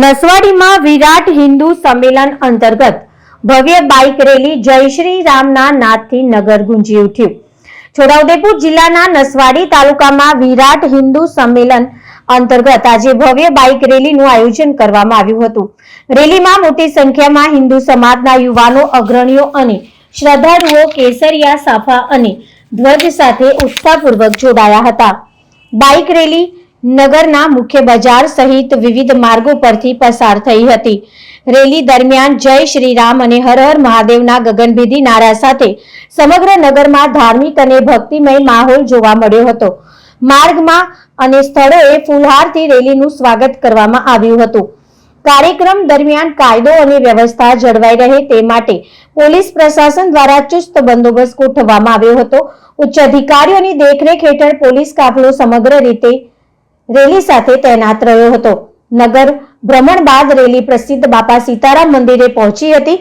નસવાડીમાં વિરાટ હિન્દુ સંમેલન અંતર્ગત ભવ્ય બાઇક રેલી જય શ્રી રામના નાદથી નગર ગુંજી ઉઠ્યું। છોટાઉદેપુર જિલ્લાના નસવાડી તાલુકામાં વિરાટ હિન્દુ સંમેલન અંતર્ગત આજે ભવ્ય બાઇક રેલીનું આયોજન કરવામાં આવ્યું હતું। રેલીમાં મોટી સંખ્યામાં હિન્દુ સમાજના યુવાનો, અગ્રણીઓ અને શ્રદ્ધાળુઓ કેસરિયા સાફા અને ધ્વજ સાથે ઉત્સાહપૂર્વક જોડાયા હતા। બાઇક રેલી નગરના મુખ્ય બજાર સહિત વિવિધ માર્ગો પરથી પસાર થઈ હતી। રેલી દરમિયાન જય શ્રી રામ અને હર હર મહાદેવના ગગનભેદી નારા સાથે સમગ્ર નગરમાં ધાર્મિક અને ભક્તિમય માહોલ જોવા મળ્યો હતો। માર્ગમાં અને સ્થળોએ ફૂલહારથી રેલીનું સ્વાગત કરવામાં આવ્યું હતું। કાર્યક્રમ દરમિયાન કાયદો અને વ્યવસ્થા જળવાઈ રહે તે માટે પોલીસ પ્રશાસન દ્વારા ચુસ્ત બંદોબસ્ત ગોઠવવામાં આવ્યો હતો। ઉચ્ચ અધિકારીઓની દેખરેખ હેઠળ પોલીસ કાફલો સમગ્ર રીતે રેલી સાથે તૈનાત રહ્યો હતો। નગર ભ્રમણ બાદ રેલી પ્રસિદ્ધ બાપા સીતારામ મંદિરે પહોંચી હતી,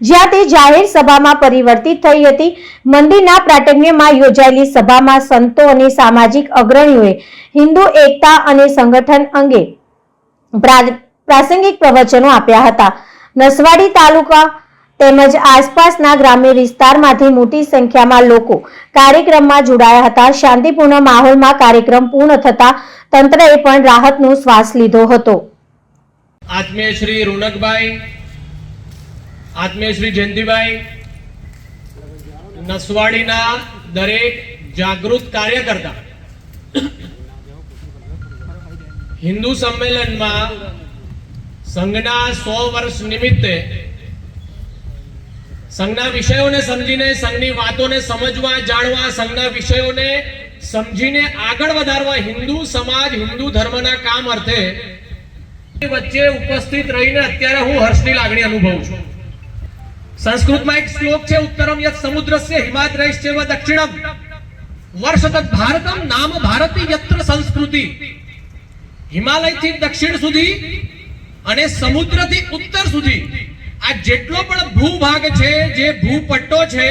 જ્યાં તે જાહેર સભામાં પરિવર્તિત થઈ હતી। મંદિરના પ્રાંગણમાં યોજાયેલી સભામાં સંતો અને સામાજિક અગ્રણીઓએ હિન્દુ એકતા અને સંગઠન અંગે પ્રાસંગિક પ્રવચનો આપ્યા હતા। નસવાડી તાલુકા તેમજ આસપાસના ગ્રામ્ય વિસ્તારમાંથી મોટી સંખ્યામાં લોકો કાર્યક્રમમાં જોડાયા હતા। શાંતિપૂર્ણ માહોલમાં કાર્યક્રમ પૂર્ણ થતા તંત્રએ પણ રાહતનો શ્વાસ લીધો હતો। આત્મીય શ્રી રોનકભાઈ, આત્મીય શ્રી જયંતિભાઈ, નસવાડીના દરેક જાગૃત કાર્યકર્તા હિન્દુ સંમેલનમાં સંઘના 100 વર્ષ નિમિત્તે સંઘના વિષયોને સમજીને, સંઘની વાતોને સમજવા, જાણવા, સંઘના વિષયોને સમજીને આગળ વધારવા હિન્દુ સમાજ, હિન્દુ ધર્મના કામ અર્થે વચ્ચે ઉપસ્થિત રહીને અત્યારે હું હર્ષની લાગણી અનુભવું છું। સંસ્કૃતમાં એક શ્લોક છે, ઉત્તરમ યત સમુદ્રસ્ય હિમાદ્રૈશ્ચૈવ દક્ષિણમ વર્ષતત ભારતમ નામ ભારતી યત્ર સંસ્કૃતિ। હિમાલયથી દક્ષિણ સુધી અને સમુદ્રથી ઉત્તર સુધી આ જેટલો પણ ભૂભાગ છે, જે ભૂપટ્ટો છે,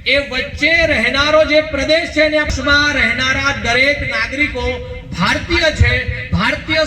એ વચ્ચે રહેનારો જે પ્રદેશ છે, ને રહેનારા દરેક નાગરિકો ભારતીય છે। ભારતીય